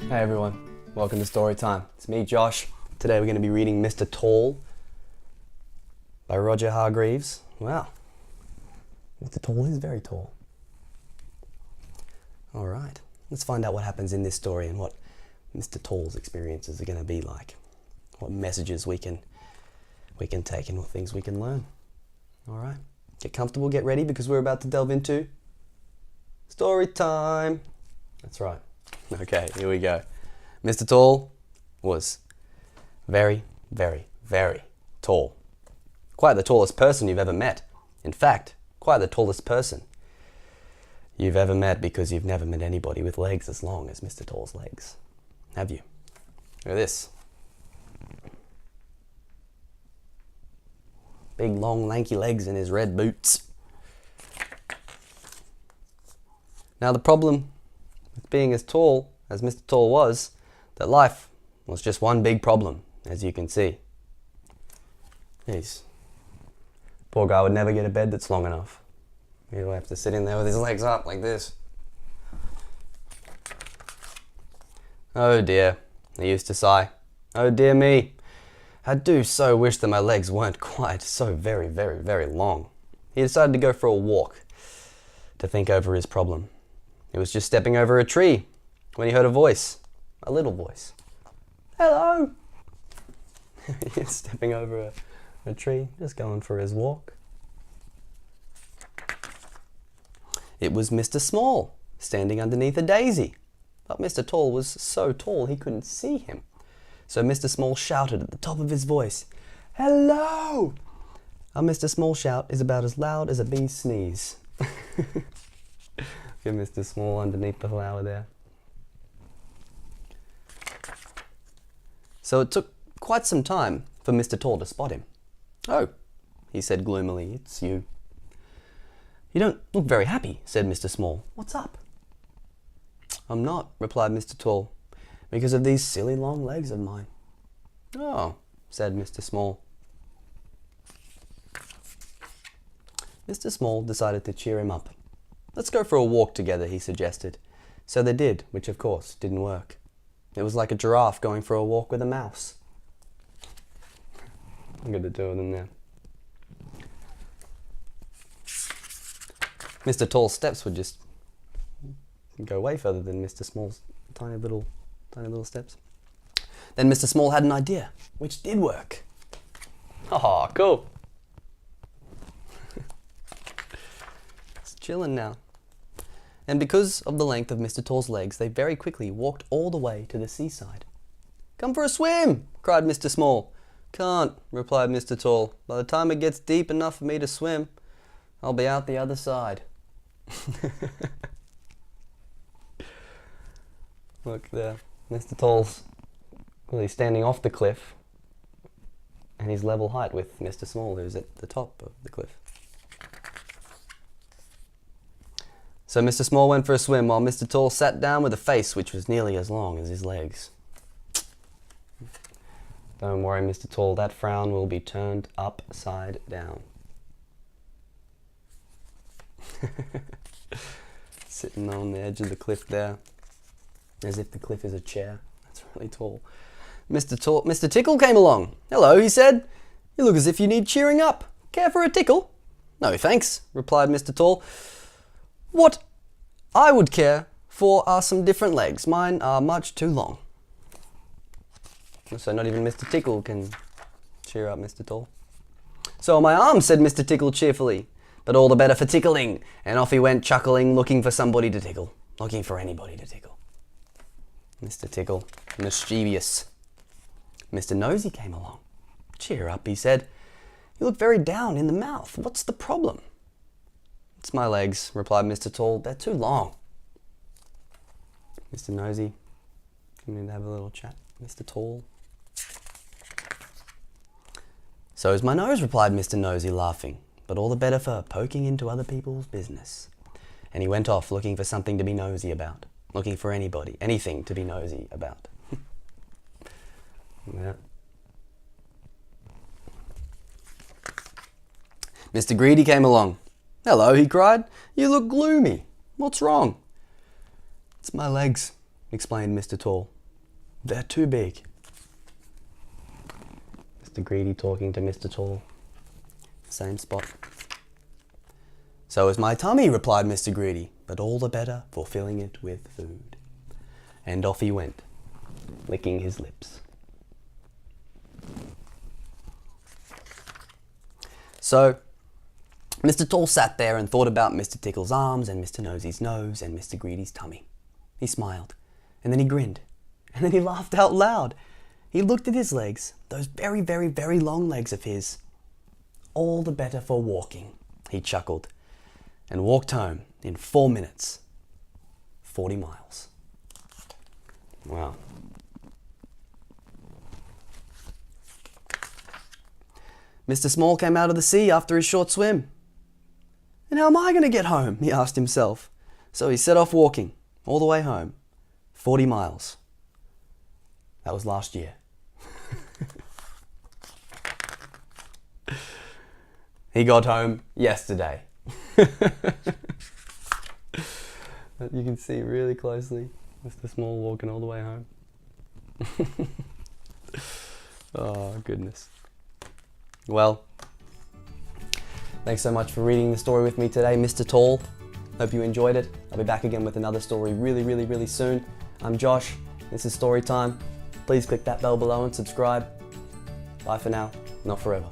Hey everyone, welcome to Story Time. It's me, Josh. Today we're going to be reading Mr. Tall by Roger Hargreaves. Wow, Mr. Tall is very tall. Alright, let's find out what happens in this story and what Mr. Tall's experiences are going to be like. What messages we can take and what things we can learn. Alright, get comfortable, get ready, because we're about to delve into Story Time. That's right. Okay, here we go. Mr. Tall was very, very, very tall. Quite the tallest person you've ever met. In fact, quite the tallest person you've ever met, because you've never met anybody with legs as long as Mr. Tall's legs. Have you? Look at this. Big, long, lanky legs in his red boots. Now the problem with being as tall as Mr. Tall was, that life was just one big problem, as you can see. Poor guy would never get a bed that's long enough. He'd have to sit in there with his legs up like this. Oh dear, he used to sigh. Oh dear me, I do so wish that my legs weren't quite so very, very, very long. He decided to go for a walk to think over his problem. He was just stepping over a tree when he heard a voice, a little voice. Hello! He's stepping over a tree, just going for his walk. It was Mr. Small, standing underneath a daisy. But Mr. Tall was so tall he couldn't see him. So Mr. Small shouted at the top of his voice, "Hello!" A Mr. Small shout is about as loud as a bee's sneeze. Get Mr. Small underneath the flower there. So it took quite some time for Mr. Tall to spot him. "Oh," he said gloomily, "it's you." "You don't look very happy," said Mr. Small. "What's up?" "I'm not," replied Mr. Tall, "because of these silly long legs of mine." "Oh," said Mr. Small. Mr. Small decided to cheer him up. "Let's go for a walk together," he suggested. So they did, which of course didn't work. It was like a giraffe going for a walk with a mouse. I'm going to do it in there. Mr. Tall's steps would just go way further than Mr. Small's tiny little steps. Then Mr. Small had an idea, which did work. Oh, cool. It's chilling now. And because of the length of Mr. Tall's legs, they very quickly walked all the way to the seaside. "Come for a swim!" cried Mr. Small. "Can't," replied Mr. Tall. "By the time it gets deep enough for me to swim, I'll be out the other side." Look there, Mr. Tall's he's standing off the cliff, and he's level height with Mr. Small, who's at the top of the cliff. So Mr. Small went for a swim while Mr. Tall sat down with a face which was nearly as long as his legs. Don't worry, Mr. Tall, that frown will be turned upside down. Sitting on the edge of the cliff there, as if the cliff is a chair. That's really tall. Mr. Tickle came along. "Hello," he said. "You look as if you need cheering up. Care for a tickle?" "No, thanks," replied Mr. Tall. "What I would care for are some different legs. Mine are much too long." So not even Mr. Tickle can cheer up Mr. Tall. "So are my arms," said Mr. Tickle cheerfully. "But all the better for tickling." And off he went chuckling, looking for somebody to tickle. Looking for anybody to tickle. Mr. Tickle, mischievous. Mr. Nosy came along. "Cheer up," he said. "You look very down in the mouth. What's the problem?" "It's my legs," replied Mr. Tall. "They're too long." Mr. Nosy, you need to have a little chat. Mr. Tall. "So's my nose," replied Mr. Nosy, laughing. "But all the better for poking into other people's business." And he went off looking for something to be nosy about. Looking for anything to be nosy about. Yeah. Mr. Greedy came along. "Hello," he cried. "You look gloomy. What's wrong?" "It's my legs," explained Mr. Tall. They're too big. Mr. Greedy talking to Mr. Tall. Same spot. "So is my tummy," replied Mr. Greedy, "but all the better for filling it with food." And off he went, licking his lips. So, Mr. Tall sat there and thought about Mr. Tickle's arms and Mr. Nosy's nose and Mr. Greedy's tummy. He smiled, and then he grinned, and then he laughed out loud. He looked at his legs, those very, very, very long legs of his. "All the better for walking," he chuckled, and walked home in 4 minutes. 40 miles. Wow. Mr. Small came out of the sea after his short swim. "And how am I going to get home?" he asked himself. So he set off walking all the way home. 40 miles. That was last year. He got home yesterday. You can see really closely Mr. Small walking all the way home. Oh, goodness. Well, thanks so much for reading the story with me today, Mr. Tall. Hope you enjoyed it. I'll be back again with another story really, really, really soon. I'm Josh. This is Story Time. Please click that bell below and subscribe. Bye for now. Not forever.